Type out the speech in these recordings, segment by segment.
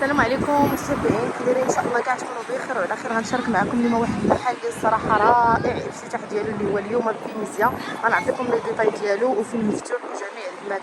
السلام عليكم متابعين، كي دايرين؟ ان شاء الله كاع تكونوا بخير وعلى خير. غنشارك معكم اليوم واحد المحل اللي الصراحه رائع، الافتتاح ديالو اللي هو اليوم في مزيان. غنعطيكم لي ديتاي ديالو وفين مفتوح وجميع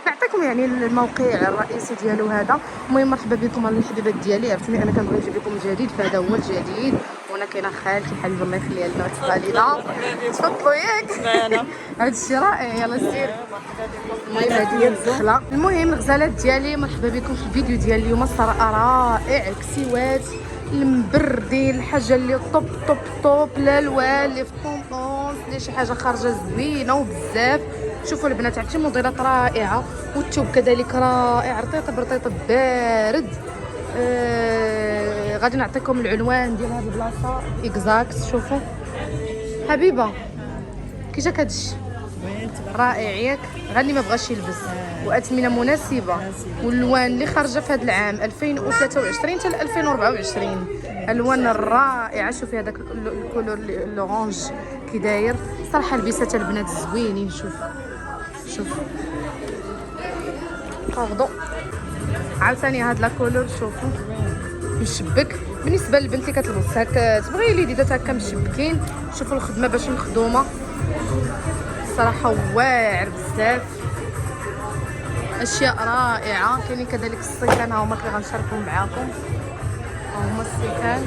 نعطيكم يعني الموقع الرئيسي ديالو هذا. المهم مرحبا بكم الحبيبات ديالي، عرفتوني انا كنبغي نجيب لكم الجديد، فهذا هو الجديد. وهنا كاينه خالتي حبيبه الله يخليها لنا وتخلينا. تفضلوا ياك هذا الشيء رائع. يلا سير. المهم هذه هي الدخله. المهم الغزالات ديالي، مرحبا بكم في الفيديو ديال اليوم. الصراحه رائع، كسيوات المبردين، الحاجه اللي طوب طوب طوب، الالوان اللي في طونطونس، اللي شي حاجه خارجه زوينه وبزاف. شوفوا البنات، عرفتي موديلات رائعه، والثوب كذلك رائع، رطيط برطيط بارد. غادي نعطيكم العنوان ديال هذه البلاصه اكزاكت. شوفوا حبيبه كي جاك هادشي رائع ياك، غالي ما بغاش يلبس، واثمنه مناسبه، والالوان اللي خارجه في هذا العام 2023 حتى 2024 الوان رائعه. شوفي هذاك الكولور الاورانج كي داير، صراحه لبسات البنات زوينين. شوف باردون، عاوتاني هاد لا كولور شوفوا مشبك. بالنسبه للبنت اللي كتلبس هكا تبغي ليدات هكا مشبكين، شوفوا الخدمه باش مخدومه صراحه واعر بزاف، اشياء رائعه. كاينين كذلك السيكان، ها هما اللي غنشاركهم معاكم، ها هما السيكان،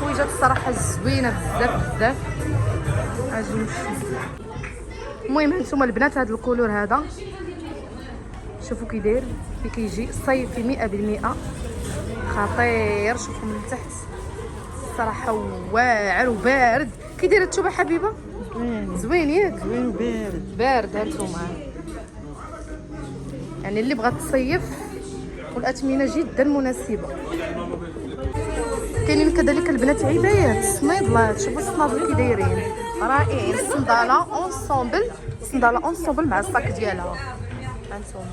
حويجات الصراحه زوينه بزاف. اجي المهم هانتوما البنات، هذا الكولور هذا شوفوا كي داير، كي كيجي صيفي 100% خطير. شوفوا من التحت الصراحه واعر وبارد. كي داير الثوبه حبيبه؟ زوين ياك، زوين بارد. هانتوما يعني اللي بغات تصيف، والاثمنه جدا مناسبه. كاينين كذلك البنات عبايات صنيدلات، شوفوا الصنادل كي دايرين رائعين. صنداله اونسومبل مع الصاك ديالها، هانتوما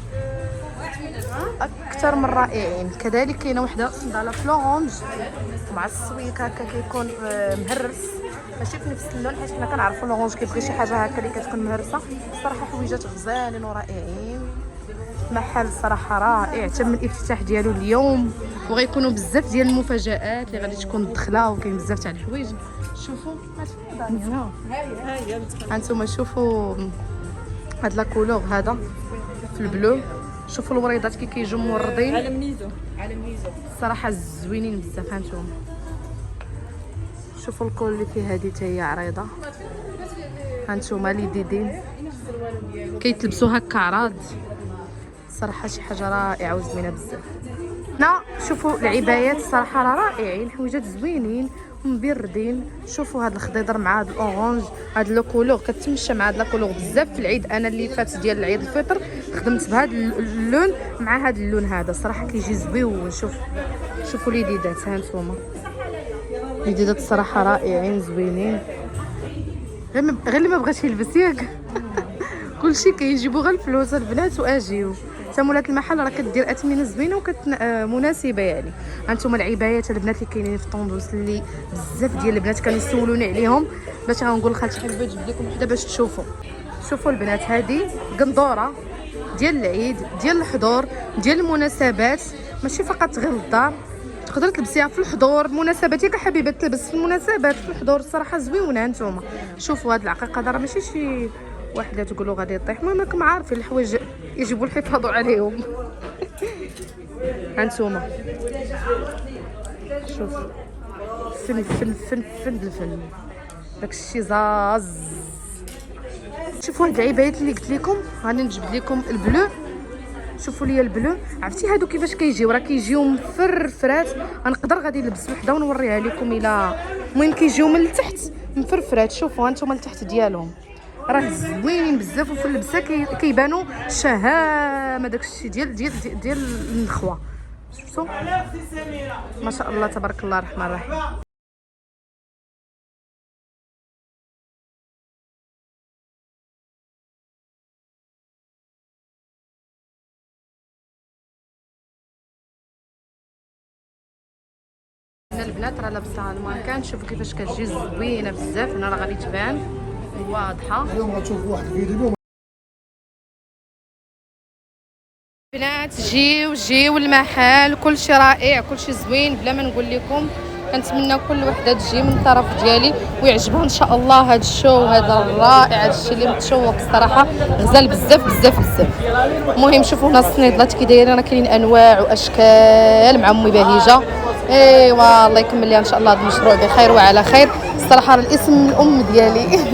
اكثر من رائعين. كذلك كاينه وحده صنداله فلورونج مع السويك هكا كيكون مهرس، ماشي في نفس اللون، حيت حنا كنعرفوا لورونج كيبغي شي حاجه هكا اللي كتكون مهرسه. الصراحه حويجات غزالين ورائعين، محل صراحه رائع. تم الافتتاح ديالو اليوم، وغيكونوا بزاف ديال المفاجآت اللي غادي تكون دخله، وكاين بزاف تاع الحوايج. شوفوا هانتوما، شوفوا هاد لا كولور هذا في البلو، شوفوا الوريضات كي كيجيو موردين، على ميزو صراحه زوينين بزاف. هانتوما شوفوا الكول اللي فيه هذه حتى هي عريضه، هانتوما لي ديدين كيتلبسوا هكا عراض، صراحه شي حاجه رائعه وزوينه بزاف. هنا شوفوا العبايات الصراحه رائعين، حويجات زوينين مبردين. شوفوا هذا الخضيضر مع هذا الاورانج، هذا لو كولور كتمشى مع هذا لا كولور بزاف. في العيد انا اللي فات ديال العيد الفطر خدمت بهذا اللون مع هذا اللون هذا، صراحه كيجي زوين. شوفوا لي ديدات، ها نتوما لي ديدات الصراحه رائعين زوينين، غير اللي ما بغاش يلبس ياك كلشي كيجيبوا غير الفلوس البنات واجيو. حتى مولات المحل راه كدير اثمنه زوينه مناسبه يعني. هانتوما العبايات البنات اللي كاينين في طوندوس، اللي بزاف ديال البنات كانوا يسولوني عليهم، باش غنقول لخالتي حبيبه تجيب لكم وحده باش تشوفوا. شوفوا البنات، هذه قندوره ديال العيد، ديال الحضور، ديال المناسبات، ماشي فقط غير للدار، تقدر تلبسيها في الحضور. مناسبات ياك حبيبه تلبس في المناسبات في الحضور، الصراحه زويونه. هانتوما شوفوا هاد العقيقه راه ماشي شي وحده تقولوا غادي يطيح، المهم راكم عارفين الحوايج يجب الحفاظ عليهم. هانتوما شوف فن داكشي زاز. شوفوا هاد العبايات اللي قلت لكم، غادي نجبد لكم البلو. شوفوا لي البلو، عرفتي هادو كيفاش كيجيو؟ راه كيجيو مفرفرات. غنقدر غادي نلبس وحده ونوريها لكم الى المهم كيجيو من التحت مفرفرات. شوفوا هانتوما التحت ديالهم راه زوينين بزاف، وفي اللبسه كيبانوا شهامه، داكشي ديال النخوه. شفتوا ما شاء الله تبارك الله الرحمن الرحيم. البنات راه لابسه المانكان، شوفوا كيفاش كتجي زوينه بزاف. هنا راه غادي تبان واضحه. اليوم غتشوفوا واحد الفيديو بنات جيو المحل، كلشي رائع كلشي زوين بلا ما نقول لكم. كنتمنى كل وحده تجي من الطرف ديالي ويعجبها ان شاء الله هذا الشو هذا الرائع، هذا الشيء اللي متشوق الصراحه، غزال بزاف بزاف بزاف. المهم شوفوا هنا الصنيدلات كي دايرين، راه كاينين انواع واشكال مع امي بهيجه. ايوا الله يكمل ليها ان شاء الله هذا المشروع بخير وعلى خير. الصراحه الاسم من الام ديالي.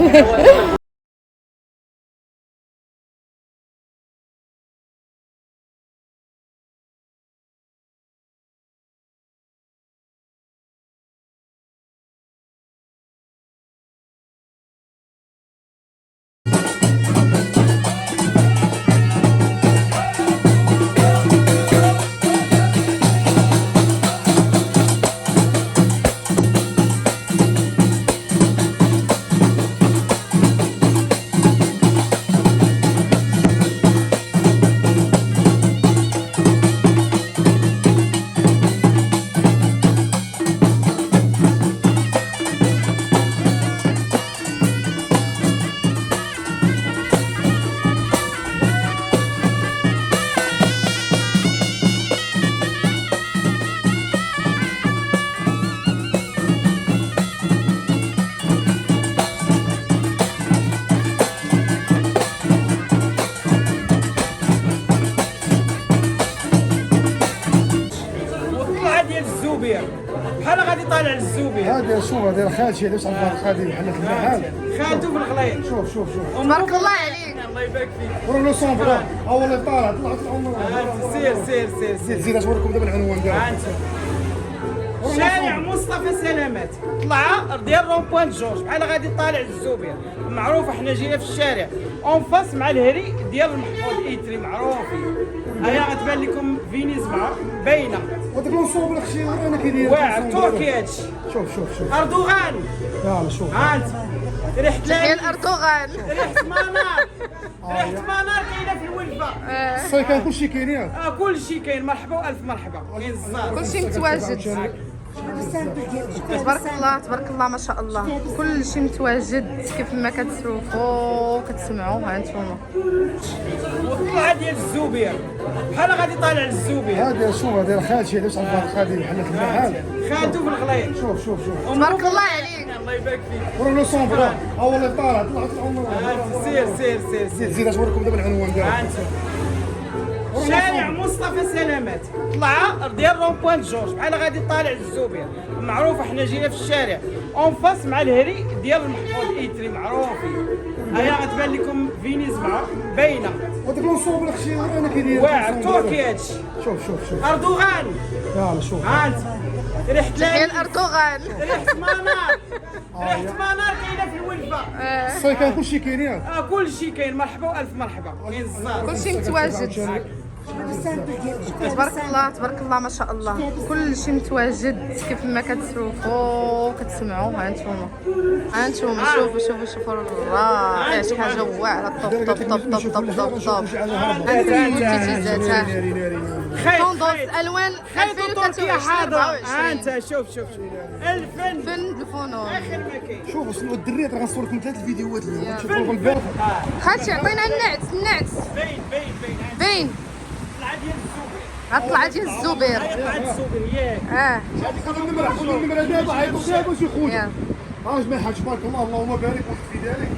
بحال غادي طالع للزوبيه. هذه شوف هذه خالتي، هذه واش عرفها خالتي محلات المحل. خالته في الغليظ. شوف تبارك الله عليك. الله يبارك فيك. ورا لو سومبر ها هو اللي طالع طلعت العمر. سير زيد نوريكم دابا العنوان ديالها. شارع مصطفى سلامات، طلعه ديال رون بوان جورج، بحال غادي طالع للزوبيه. معروف احنا جينا في الشارع اون فاس مع الهري ديال المحفوظ ايتري معروفين. هيا غتبان لكم فينيز مع باينه. وداك لو سومبر اختي انا كيدير واعر تركي هادشي. شوف اردوغان. يلا شوف ها انت ريحه ديال اردوغان، ريحه منار. ريحه منار كاينه في الولفه. الصي كان كلشي كاين ياك. كلشي كاين. مرحبا والف مرحبا. كاين الزهر كلشي متواجد. تبارك الله ما شاء الله، كل شيء متواجد كيف ما كتشوفوا كتسمعوا. ها انتم والطلعه ديال الزوبيه، بحال غادي طالع للزوبيه. هذه شوف هذه خالتي، هذه واش عرفها خالتي محلات المحل. خالته في الغليظ. شوف تبارك الله عليك. الله يبارك فيك. ورا لو سومبر ها هو اللي طالع طلعت العمر. سير زيد نوريكم دابا العنوان ديالها. شارع مصطفى سلامات، طلعه ديال رون بوان جورج، بحال غادي طالع للزوبيه. معروف احنا جينا في الشارع اون فاس مع الهري ديال المحفوظ ايتري معروفين. هيا غتبان لكم فينيز مع باينه. وداك لو سومبر اختي انا كيدير واعر تركي هادشي. شوف اردوغان. يلا شوف ها انت ريحه ديال اردوغان، ريحه منار. ريحه منار كاينه في الولفه. الصي كان كلشي كاين ياك. كلشي كاين. مرحبا والف مرحبا. كاين الزهر كلشي متواجد. تبارك الله ما شاء الله، كل شيء متواجد كيف ما كتشوفوا كتسمعوا. ها انتم شوفوا الرائع، شي حاجه واعره. طب كوندوز الوان 2023. انت شوف الفن الفنون اخر ما كاين. شوفوا الدريات راه غنصور لكم 3 فيديوهات اليوم غتشوفوا البارح. خالتي عطينا النعت. باين الطلعه ديال الزبير. خذوا النمره دابا عيطوا دابا شي خويا. ها جماعه الحاج تبارك الله اللهم بارك واحد في ذلك.